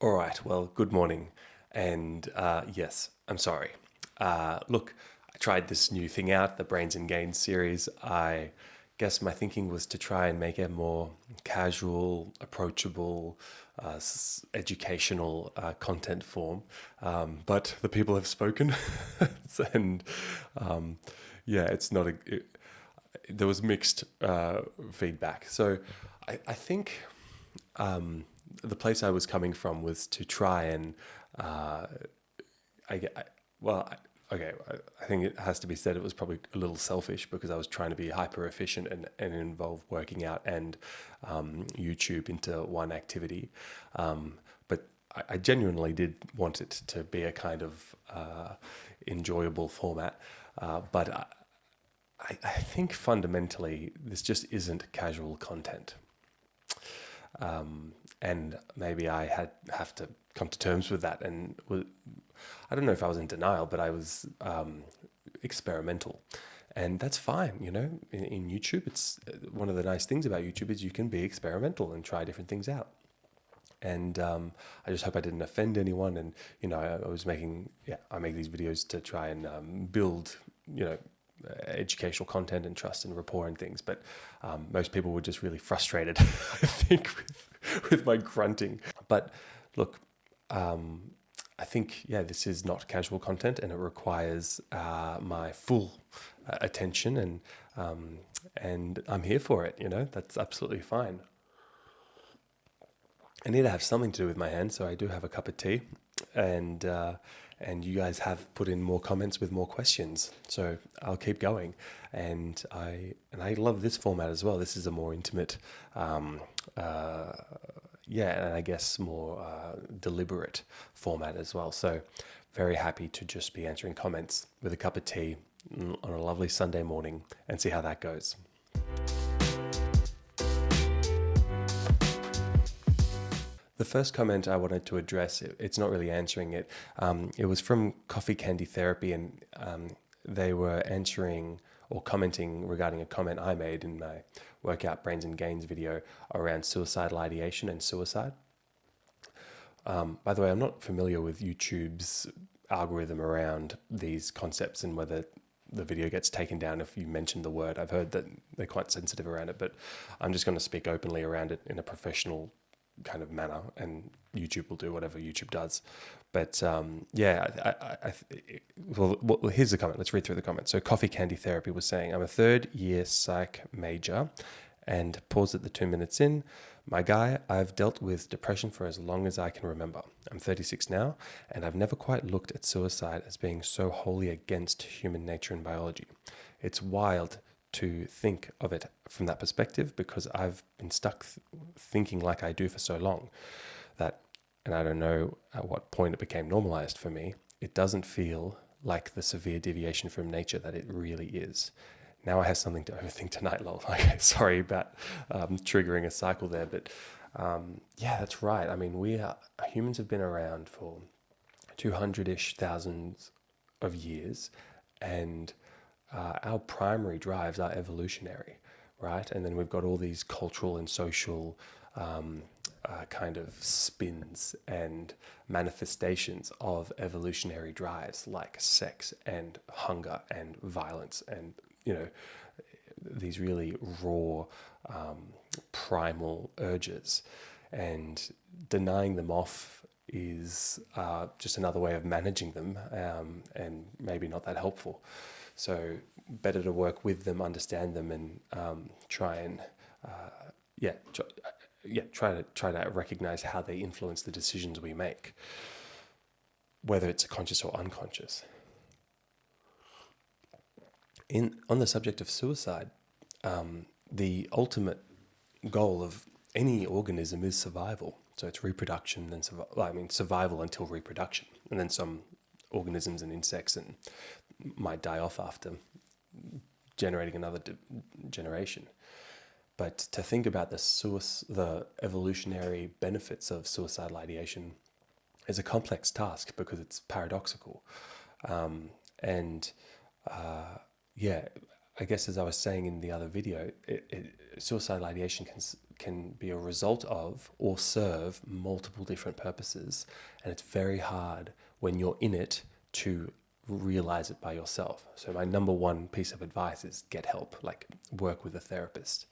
All right, well, good morning. And yes, I'm sorry. Look, I tried this new thing out, the Brains and Gains series. I guess my thinking was to try and make it more casual, approachable, educational content form. But the people have spoken. and yeah, it's not a. There was mixed feedback. So I think the place I was coming from was to try and uh, I well, okay, I think it has to be said it was probably a little selfish because I was trying to be hyper efficient and involve working out and YouTube into one activity. But I genuinely did want it to be a kind of enjoyable format. But I think fundamentally this just isn't casual content. And maybe I have to come to terms with that. And I don't know if I was in denial, but I was experimental, and that's fine. In YouTube, it's one of the nice things about YouTube is you can be experimental and try different things out. And I just hope I didn't offend anyone. And I was making I make these videos to try and build educational content and trust and rapport and things. But most people were just really frustrated, I think, with my grunting. But look, I think, this is not casual content and it requires my full attention, and I'm here for it. That's absolutely fine. I need to have something to do with my hands, so I do have a cup of tea, and you guys have put in more comments with more questions, so I'll keep going. And I love this format as well. This is a more intimate, and I guess more deliberate format as well. So very happy to just be answering comments with a cup of tea on a lovely Sunday morning and see how that goes. The first comment I wanted to address, it's not really answering it. It was from Coffee Candy Therapy, and they were answering or commenting regarding a comment I made in my Workout Brains and Gains video around suicidal ideation and suicide. By the way, I'm not familiar with YouTube's algorithm around these concepts and whether the video gets taken down if you mention the word. I've heard that they're quite sensitive around it, but I'm just going to speak openly around it in a professional kind of manner, and YouTube will do whatever YouTube does. But well, here's the comment. Let's read through the comments. So Coffee Candy Therapy was saying, I'm a third year psych major, and pause at the 2 minutes in. My guy, I've dealt with depression for as long as I can remember. I'm 36 now, and I've never quite looked at suicide as being so wholly against human nature and biology. It's wild to think of it from that perspective because I've been stuck thinking like I do for so long that, and I don't know at what point it became normalized for me, it doesn't feel like the severe deviation from nature that it really is. Now I have something to overthink tonight, lol. Okay, sorry about triggering a cycle there, but that's right. I mean, humans have been around for 200-ish thousands of years, and our primary drives are evolutionary, right? And then we've got all these cultural and social kind of spins and manifestations of evolutionary drives like sex and hunger and violence and, these really raw, primal urges. And denying them off is just another way of managing them, and maybe not that helpful. So better to work with them, understand them, and try and try to recognize how they influence the decisions we make, whether it's conscious or unconscious. On the subject of suicide, the ultimate goal of any organism is survival. So it's reproduction and survival until reproduction, and then some organisms and insects might die off after generating another generation. But to think about the evolutionary benefits of suicidal ideation is a complex task because it's paradoxical. And I guess as I was saying in the other video, suicidal ideation can be a result of or serve multiple different purposes, and it's very hard when you're in it to realize it by yourself. So my number one piece of advice is get help, like work with a therapist,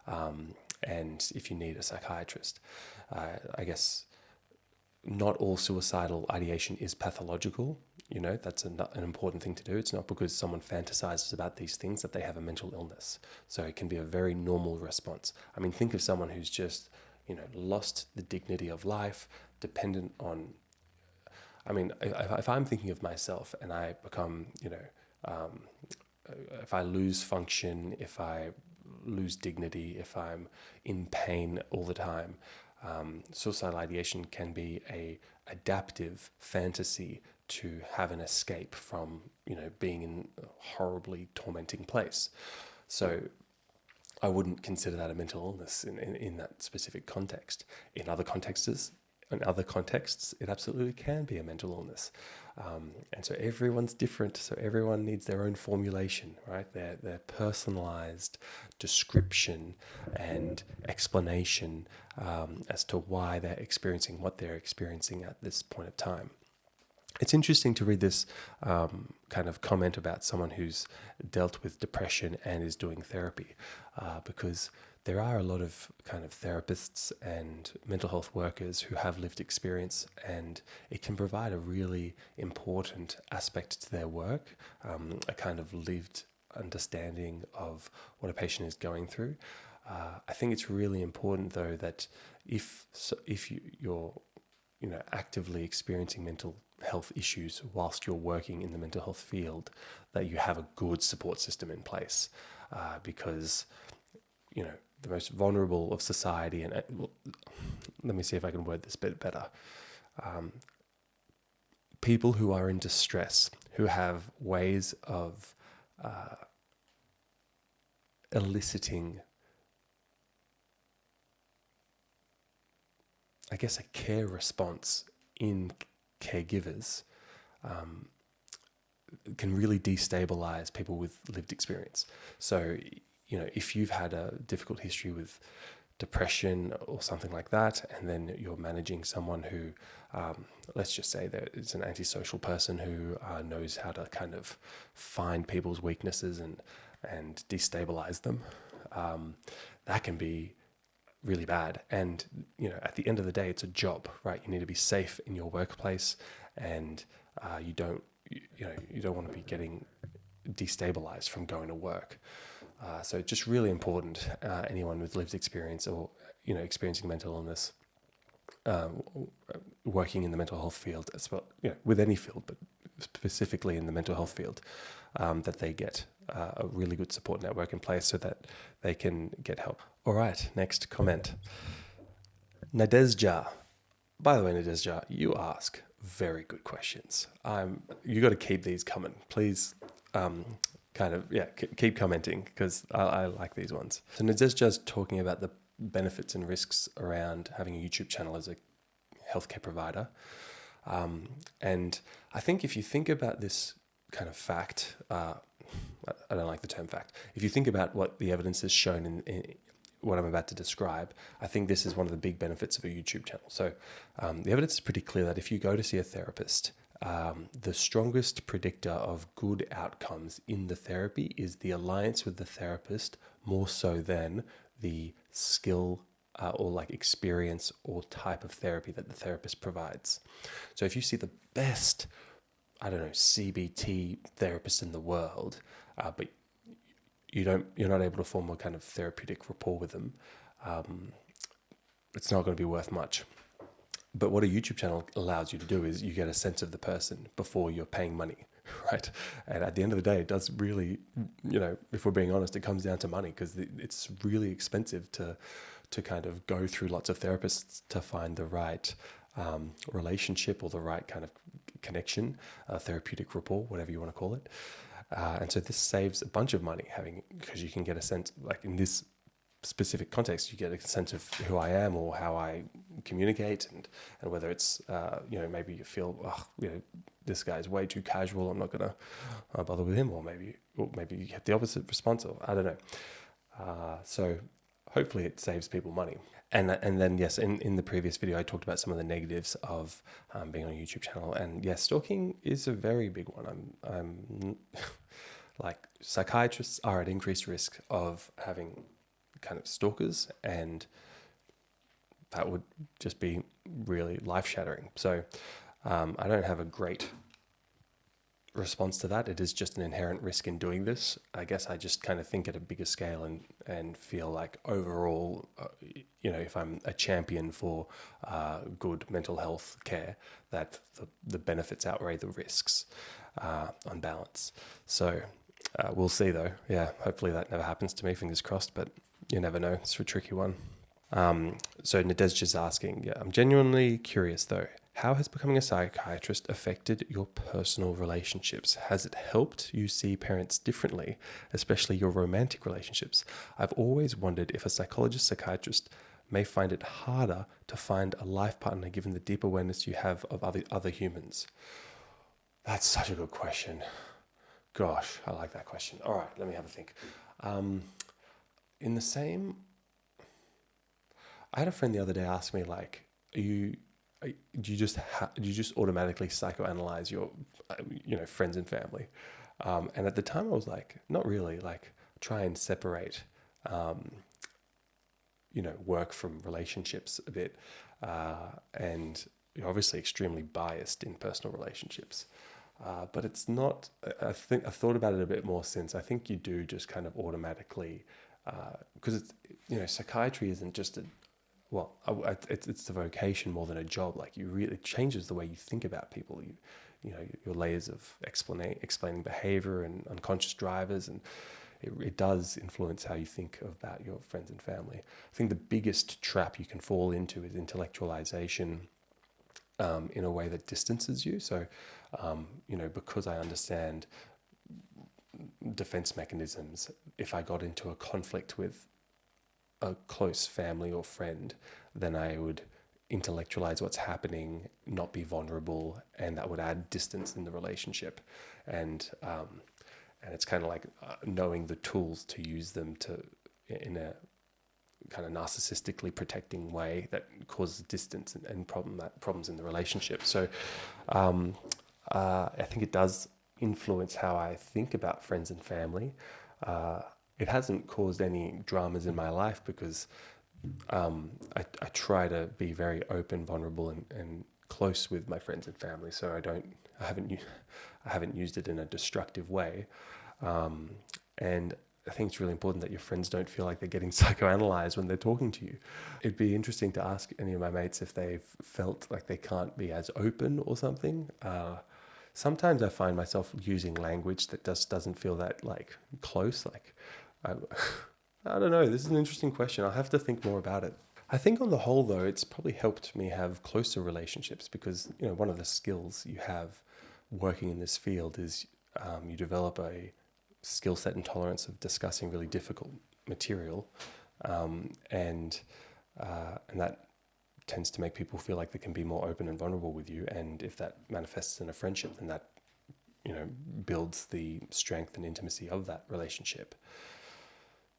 and if you need a psychiatrist. I guess not all suicidal ideation is pathological. You know, that's an important thing to do. It's not because someone fantasizes about these things that they have a mental illness. So it can be a very normal response. I mean, think of someone who's just, lost the dignity of life, dependent on, I mean, if I'm thinking of myself and I become, if I lose function, if I lose dignity, if I'm in pain all the time, suicidal ideation can be a adaptive fantasy to have an escape from, being in a horribly tormenting place. So I wouldn't consider that a mental illness in that specific context. In other contexts, it absolutely can be a mental illness. And so everyone's different. So everyone needs their own formulation, right? Their personalized description and explanation as to why they're experiencing what they're experiencing at this point of time. It's interesting to read this kind of comment about someone who's dealt with depression and is doing therapy, because there are a lot of kind of therapists and mental health workers who have lived experience, and it can provide a really important aspect to their work, a kind of lived understanding of what a patient is going through. I think it's really important, though, that if you're actively experiencing mental health issues whilst you're working in the mental health field, that you have a good support system in place, because the most vulnerable of society, and let me see if I can word this a bit better. People who are in distress, who have ways of eliciting, I guess, a care response in caregivers, can really destabilize people with lived experience. So, if you've had a difficult history with depression or something like that, and then you're managing someone who, let's just say that it's an antisocial person who knows how to kind of find people's weaknesses and destabilize them, that can be really bad. And at the end of the day, it's a job, right? You need to be safe in your workplace, and you don't want to be getting destabilized from going to work. So it's just really important. Anyone with lived experience or experiencing mental illness, working in the mental health field as well, with any field, but specifically in the mental health field, that they get a really good support network in place so that they can get help. All right, next comment. Nadezja. By the way, Nadezja, you ask very good questions. You got to keep these coming. Please keep commenting, because I like these ones. So Nadezja's talking about the benefits and risks around having a YouTube channel as a healthcare provider. And I think if you think about this kind of fact, I don't like the term fact. If you think about what the evidence has shown in what I'm about to describe, I think this is one of the big benefits of a YouTube channel. So the evidence is pretty clear that if you go to see a therapist, the strongest predictor of good outcomes in the therapy is the alliance with the therapist, more so than the skill or like experience or type of therapy that the therapist provides. So if you see the best, CBT therapist in the world, but you're not able to form a kind of therapeutic rapport with them, it's not going to be worth much. But what a YouTube channel allows you to do is you get a sense of the person before you're paying money, right? And at the end of the day, it does really, if we're being honest, it comes down to money, because it's really expensive to kind of go through lots of therapists to find the right relationship or the right kind of connection, therapeutic rapport, whatever you want to call it. And so this saves a bunch of money because you can get a sense, like in this specific context, you get a sense of who I am or how I communicate, and whether it's maybe you feel, this guy's way too casual, I'm not gonna bother with him, or maybe you get the opposite response, or I don't know. So hopefully it saves people money. And then yes, in the previous video I talked about some of the negatives of being on a YouTube channel, and yes, stalking is a very big one. I'm like, psychiatrists are at increased risk of having kind of stalkers, and that would just be really life-shattering. So I don't have a great response to that. It is just an inherent risk in doing this. I guess I just kind of think at a bigger scale, and feel like overall, if I'm a champion for good mental health care, that the benefits outweigh the risks on balance. So we'll see though. Yeah, hopefully that never happens to me, fingers crossed, but you never know. It's a tricky one. So Nadezhd is asking, I'm genuinely curious though, how has becoming a psychiatrist affected your personal relationships? Has it helped you see parents differently, especially your romantic relationships? I've always wondered if a psychiatrist may find it harder to find a life partner given the deep awareness you have of other humans. That's such a good question. Gosh, I like that question. All right, let me have a think. I had a friend the other day ask me, like, do you just automatically psychoanalyze your friends and family? And at the time I was like, not really. Like, try and separate work from relationships a bit, and you're obviously extremely biased in personal relationships, but it's not. I think I thought about it a bit more since. I think you do just kind of automatically, because it's psychiatry isn't just it's the vocation more than a job. Like, it changes the way you think about people. Your layers of explaining behavior and unconscious drivers, and it does influence how you think about your friends and family. I think the biggest trap you can fall into is intellectualization, in a way that distances you. So, because I understand defense mechanisms, if I got into a conflict with a close family or friend, then I would intellectualize what's happening, not be vulnerable, and that would add distance in the relationship. And it's kind of like knowing the tools to use them in a kind of narcissistically protecting way that causes distance and problems in the relationship. So I think it does influence how I think about friends and family. It hasn't caused any dramas in my life because I try to be very open, vulnerable, and close with my friends and family. So I haven't used it in a destructive way. And I think it's really important that your friends don't feel like they're getting psychoanalyzed when they're talking to you. It'd be interesting to ask any of my mates if they've felt like they can't be as open or something. Sometimes I find myself using language that just doesn't feel that like close. Like, I don't know. This is an interesting question. I'll have to think more about it. I think on the whole, though, it's probably helped me have closer relationships because, one of the skills you have working in this field is you develop a skill set and tolerance of discussing really difficult material, and that tends to make people feel like they can be more open and vulnerable with you. And if that manifests in a friendship, then that builds the strength and intimacy of that relationship.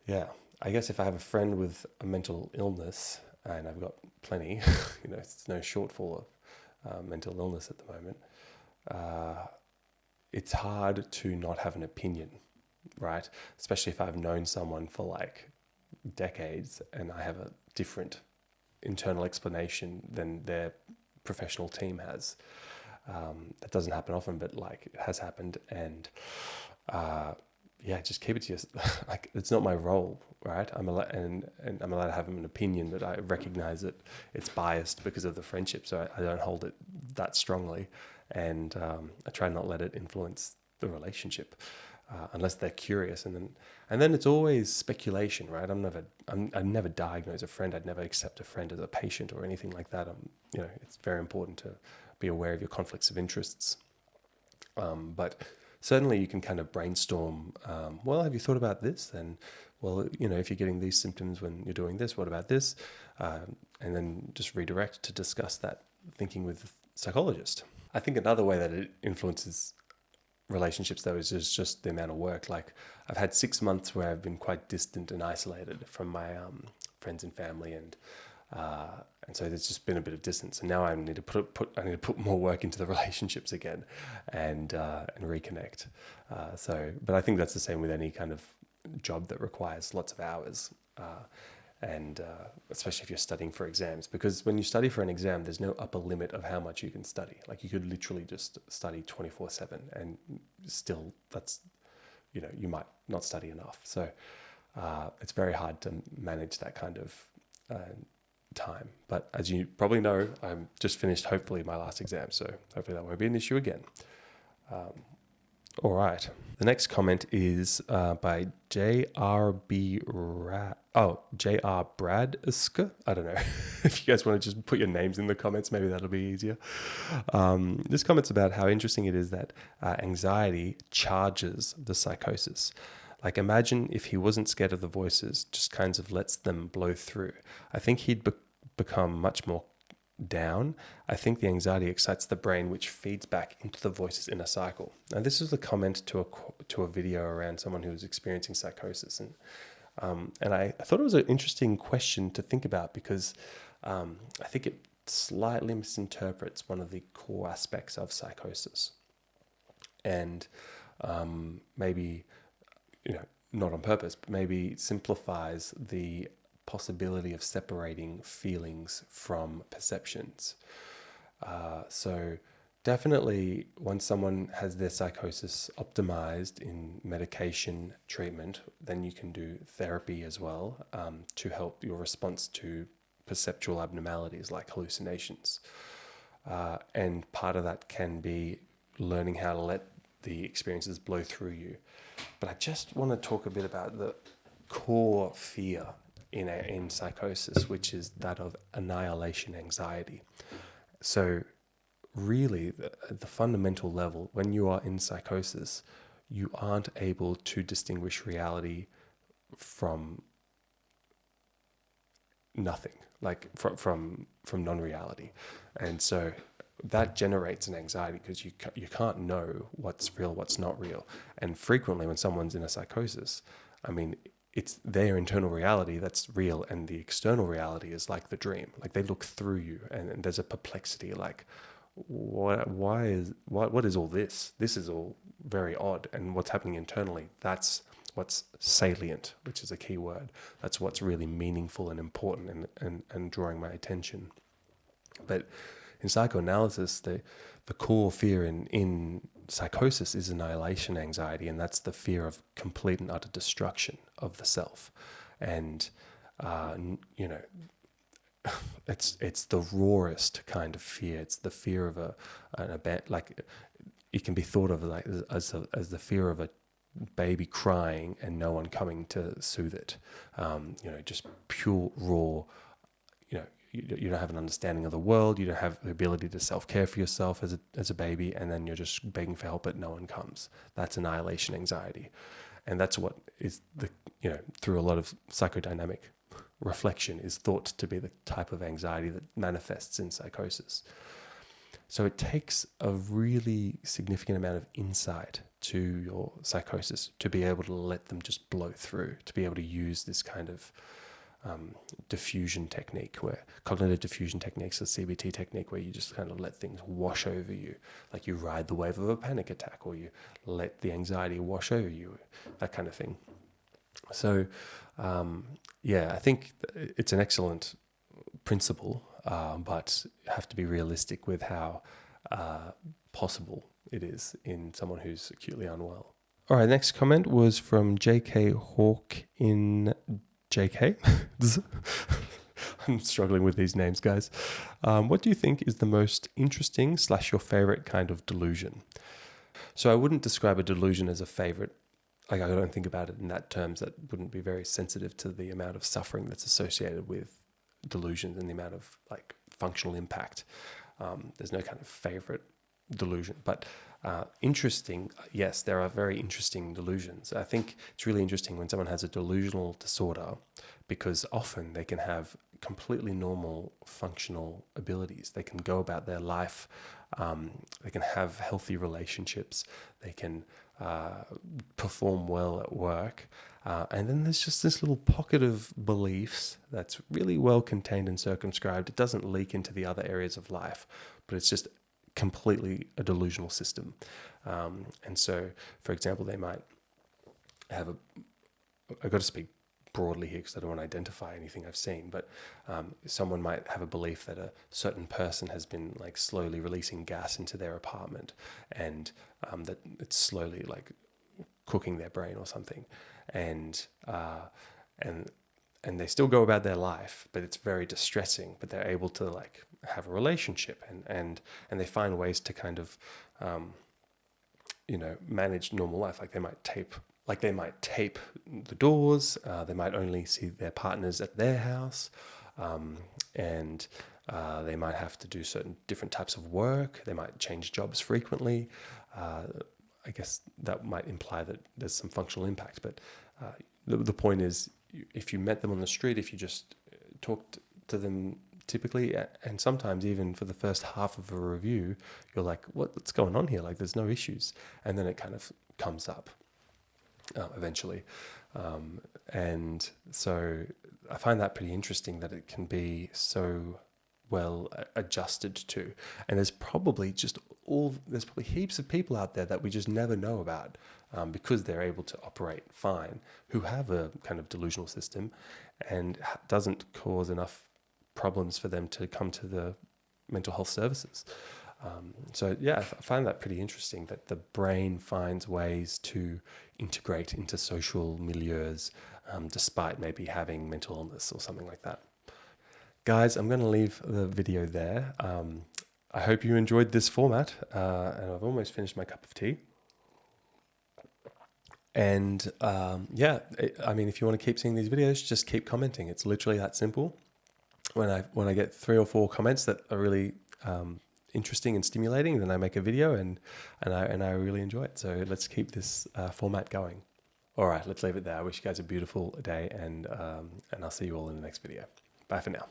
Yeah, I guess if I have a friend with a mental illness, and I've got plenty, it's no shortfall of mental illness at the moment, it's hard to not have an opinion, right? Especially if I've known someone for like decades and I have a different internal explanation than their professional team has. That doesn't happen often, but like it has happened. And just keep it to yourself. Like, it's not my role, right? I'm allowed to have an opinion, but I recognize that it's biased because of the friendship, so I don't hold it that strongly, and I try not let it influence the relationship unless they're curious, and then it's always speculation, right? I'd never diagnose a friend. I'd never accept a friend as a patient or anything like that. It's very important to be aware of your conflicts of interests, but certainly you can kind of brainstorm, well, have you thought about this? And, well, if you're getting these symptoms when you're doing this, what about this? And then just redirect to discuss that thinking with the psychologist. I think another way that it influences relationships, though, is just the amount of work. Like, I've had 6 months where I've been quite distant and isolated from my friends and family, and so there's just been a bit of distance. And now I need to put more work into the relationships again, and reconnect. But I think that's the same with any kind of job that requires lots of hours. And especially if you're studying for exams, because when you study for an exam, there's no upper limit of how much you can study. Like, you could literally just study 24/7, and still you might not study enough. So it's very hard to manage that kind of time. But as you probably know, I'm just finished, hopefully, my last exam. So hopefully that won't be an issue again. All right. The next comment is by J.R.B. J.R. Bradska. I don't know. If you guys want to just put your names in the comments, maybe that'll be easier. This comment's about how interesting it is that anxiety charges the psychosis. Like, imagine if he wasn't scared of the voices, just kind of lets them blow through. I think he'd become much more down. I think the anxiety excites the brain, which feeds back into the voices in a cycle. Now, this is a comment to a video around someone who was experiencing psychosis, and I thought it was an interesting question to think about, because I think it slightly misinterprets one of the core aspects of psychosis, and maybe, not on purpose, but maybe simplifies the possibility of separating feelings from perceptions. So definitely, once someone has their psychosis optimized in medication treatment, then you can do therapy as well, to help your response to perceptual abnormalities like hallucinations. And part of that can be learning how to let the experiences blow through you. But I just want to talk a bit about the core fear in psychosis, which is that of annihilation anxiety. So really, at the fundamental level, when you are in psychosis, you aren't able to distinguish reality from nothing, like from non-reality. And so that generates an anxiety, because you can't know what's real, what's not real. And frequently when someone's in a psychosis, I mean, it's their internal reality that's real, and the external reality is like the dream. Like, they look through you, and there's a perplexity, like, what is all this? This is all very odd. And what's happening internally, that's what's salient, which is a key word. That's what's really meaningful and important, and drawing my attention. But in psychoanalysis, the core fear in psychosis is annihilation anxiety, and that's the fear of complete and utter destruction of the self. And it's the rawest kind of fear. It's the fear of an event. Like, it can be thought of like as the fear of a baby crying and no one coming to soothe it. Just pure raw. You don't have an understanding of the world. You don't have the ability to self-care for yourself as a baby, and then you're just begging for help, but no one comes. That's annihilation anxiety. And that's what is through a lot of psychodynamic reflection, is thought to be the type of anxiety that manifests in psychosis. So it takes a really significant amount of insight to your psychosis to be able to let them just blow through, to be able to use this kind of diffusion technique, where cognitive diffusion techniques, the CBT technique, where you just kind of let things wash over you, like you ride the wave of a panic attack, or you let the anxiety wash over you, that kind of thing. So I think it's an excellent principle, but you have to be realistic with how possible it is in someone who's acutely unwell. All right, next comment was from JK Hawk in JK. I'm struggling with these names, guys. What do you think is the most interesting / your favorite kind of delusion? So I wouldn't describe a delusion as a favorite. Like, I don't think about it in that terms. That wouldn't be very sensitive to the amount of suffering that's associated with delusions and the amount of like functional impact. There's no kind of favorite delusion. But interesting, yes, there are very interesting delusions. I think it's really interesting when someone has a delusional disorder, because often they can have completely normal functional abilities. They can go about their life, they can have healthy relationships, they can perform well at work. And then there's just this little pocket of beliefs that's really well contained and circumscribed. It doesn't leak into the other areas of life, but it's just completely a delusional system. And so, for example, they might have I've got to speak broadly here because I don't want to identify anything I've seen, but someone might have a belief that a certain person has been like slowly releasing gas into their apartment, and that it's slowly like cooking their brain or something, and they still go about their life, but it's very distressing. But they're able to like have a relationship, and they find ways to kind of manage normal life. Like they might tape the doors. They might only see their partners at their house, and they might have to do certain different types of work. They might change jobs frequently. I guess that might imply that there's some functional impact. But the point is, if you met them on the street, if you just talked to them typically, and sometimes even for the first half of a review, you're like, what's going on here? Like, there's no issues. And then it kind of comes up eventually. And so I find that pretty interesting, that it can be so well adjusted to. And there's probably heaps of people out there that we just never know about, because they're able to operate fine, who have a kind of delusional system, and doesn't cause enough problems for them to come to the mental health services. So yeah, I find that pretty interesting, that the brain finds ways to integrate into social milieus, despite maybe having mental illness or something like that. Guys, I'm going to leave the video there. I hope you enjoyed this format, and I've almost finished my cup of tea. And I mean, if you want to keep seeing these videos, just keep commenting. It's literally that simple. When I get 3 or 4 comments that are really interesting and stimulating, then I make a video, and I really enjoy it. So let's keep this format going. All right, let's leave it there. I wish you guys a beautiful day, and I'll see you all in the next video. Bye for now.